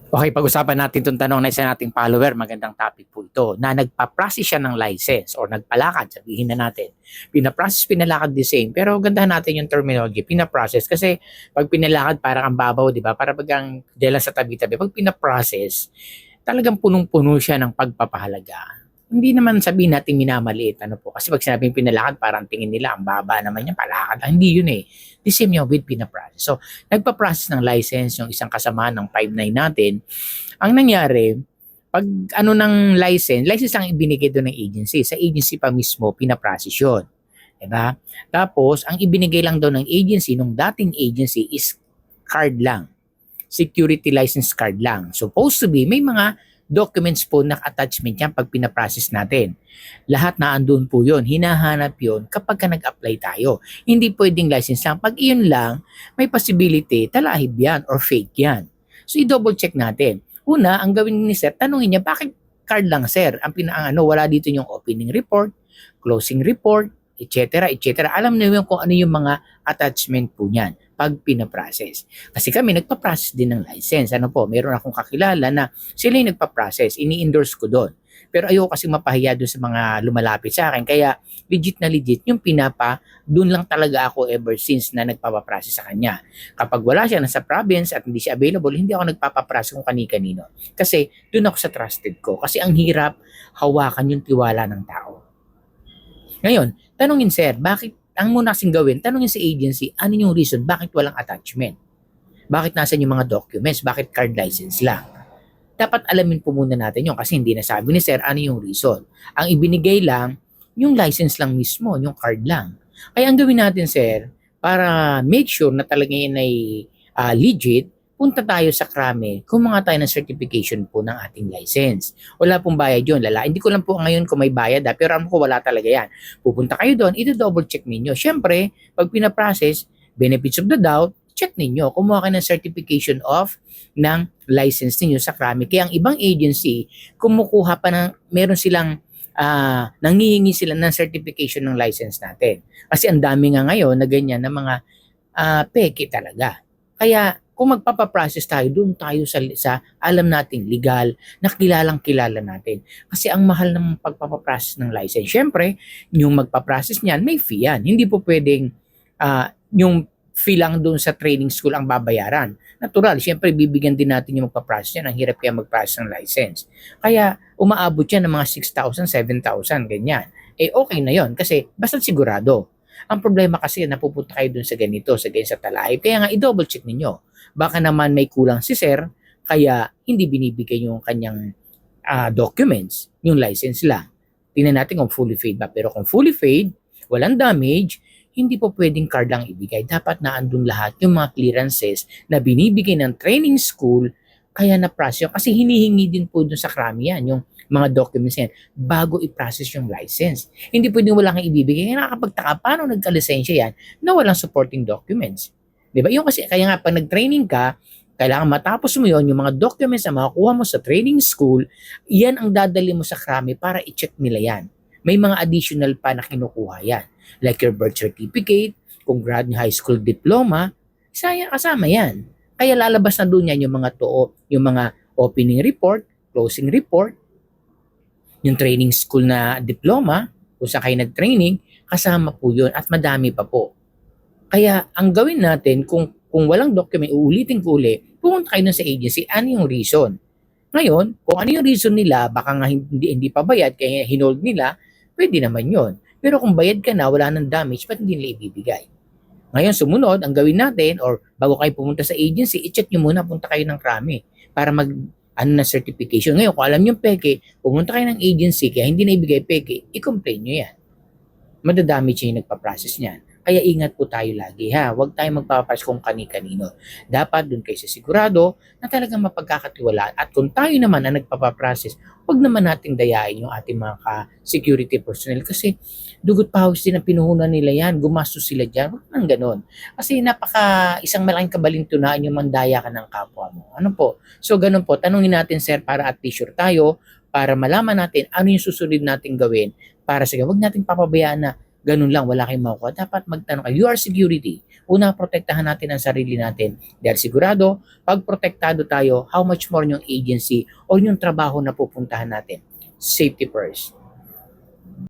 Okay, pag-usapan natin itong tanong na isa nating follower. Magandang topic po ito. Na nagpa-process siya ng license or nagpalakad, sabihin na natin. Pina-process, pinalakad the same. Pero gandahan natin yung terminology, pina-process. Kasi pag pinalakad, parang ang babaw, di ba? Para bagang dela sa tabi-tabi. Pag pina-process, talagang punong-puno siya ng pagpapahalaga. Hindi naman sabihin natin minamaliit. Ano po? Kasi pag sinabing pinalakad, parang tingin nila, ang baba naman yan, palakad. Hindi yun eh. The same yung with pina-process. So, nagpa-process ng license yung isang kasama ng 59 natin. Ang nangyari, pag ano ng license lang ibinigay doon ng agency. Sa agency pa mismo, pina-process yun. Diba? Tapos, ang ibinigay lang doon ng agency, nung dating agency, is card lang. Security license card lang. Supposed to be, may mga documents po na attachment yan pag pinaprocess natin. Lahat na andun po yun. Hinahanap yun kapag ka nag-apply tayo. Hindi pwedeng license lang. Pag iyon lang, may possibility, talahib yan or fake yan. So, i-double check natin. Una, ang gawin ni sir, tanungin niya, bakit card lang sir? Ang ano, wala dito yung opening report, closing report, etc. etc. Alam niyo yung kung ano yung mga attachment po niyan pag pinaprocess. Kasi kami nagpa-process din ng license. Ano po, meron akong kakilala na sila yung nagpa-process, ini-endorse ko doon. Pero ayoko kasi mapahiya doon sa mga lumalapit sa akin. Kaya legit na legit, yung doon lang talaga ako ever since na nagpapaprocess sa kanya. Kapag wala siya, nasa province at hindi siya available, hindi ako nagpapaprocess kung kani-kanino. Kasi doon ako sa trusted ko. Kasi ang hirap hawakan yung tiwala ng tao. Ngayon, tanungin sir, bakit ang muna kasing gawin, tanungin sa agency, ano yung reason, bakit walang attachment? Bakit nasan yung mga documents? Bakit card license lang? Dapat alamin po muna natin yun kasi hindi nasabi ni sir ano yung reason. Ang ibinigay lang, yung license lang mismo, yung card lang. Kaya ang gawin natin sir, para make sure na talaga yun ay legit, punta tayo sa Krame, kumuha tayo ng certification po ng ating license. Wala pong bayad yun, lala. Hindi ko lang po ngayon kung may bayad, pero alam ko wala talaga yan. Pupunta kayo doon, ito-double check ninyo. Siyempre, pag pinaprocess, benefits of the doubt, check ninyo. Kumuha kayo ng certification of ng license ninyo sa Krame. Kaya ang ibang agency, kumukuha pa ng, meron silang nanghihingi sila ng certification ng license natin. Kasi ang dami nga ngayon na ganyan na mga peke talaga. Kaya kung magpapaprocess tayo, doon tayo sa alam nating legal, na kilalang kilala natin. Kasi ang mahal ng pagpapaprocess ng license. Siyempre, yung magpaprocess niyan, may fee yan. Hindi po pwedeng yung fee lang doon sa training school ang babayaran. Natural, siyempre bibigyan din natin yung magpaprocess yan. Ang hirap kaya magprocess ng license. Kaya umaabot yan ng mga 6,000, 7,000, ganyan. Eh okay na yon kasi basta sigurado. Ang problema kasi napupunta kayo dun sa ganito, sa ganyan sa talahib. Kaya nga i-double check ninyo. Baka naman may kulang si sir, kaya hindi binibigay yung kanyang documents, yung license lang. Tingnan natin kung fully paid ba. Pero kung fully paid, walang damage, hindi po pwedeng card lang ibigay. Dapat na andun lahat yung mga clearances na binibigay ng training school kaya na-process yun. Kasi hinihingi din po dun sa Krami yan, yung mga documents yan, bago i-process yung license. Hindi pwedeng wala kang ibibigay. Kaya nakakapagtaka, paano nagka-lisensya yan na walang supporting documents? Diba? Yung kasi, kaya nga, pag nag-training ka, kailangan matapos mo yon yung mga documents na makukuha mo sa training school, yan ang dadali mo sa Krami para i-check nila yan. May mga additional pa na kinukuha yan. Like your birth certificate, kung grad high school diploma, kasama yan. Kaya lalabas na doon yan yung mga yung mga opening report, closing report, yung training school na diploma, kung saan kayo nag-training, kasama po yun at madami pa po. Kaya ang gawin natin, kung walang document, uulitin ko uli, pumunta kayo sa agency, ano yung reason? Ngayon, kung ano yung reason nila, baka nga hindi pa bayad, kaya hinold nila, pwede naman yon. Pero kung bayad ka na, wala nang damage, ba't hindi nila ibibigay? Ngayon, sumunod, ang gawin natin, or bago kayo pumunta sa agency, i-check nyo muna, punta kayo ng Krami para na certification. Ngayon, kung alam nyo peke, pumunta kayo ng agency, kaya hindi na ibigay peke, i-complain nyo yan. Madadamage yung nagpa-process niyan. Kaya ingat po tayo lagi ha. Huwag tayong magpapapas kung kani-kanino. Dapat dun kayo sa sigurado na talagang mapagkakatiwalaan. At kung tayo naman ang nagpapaprocess, huwag naman nating dayain yung ating mga security personnel kasi dugot pawis din ang pinuhunan nila yan. Gumastos sila dyan. Huwag nang ganon. Kasi isang malaking kabalintunaan yung mandaya ka ng kapwa mo. Ano po? So ganon po. Tanungin natin sir para at sure tayo para malaman natin ano yung susunod nating gawin para sige, huwag nating papabayaan na ganun lang, wala kayong makukuha. Dapat magtanong kayo. You are security. Una, protektahan natin ang sarili natin. Dahil sigurado, pag protektado tayo, how much more yung agency o yung trabaho na pupuntahan natin. Safety first.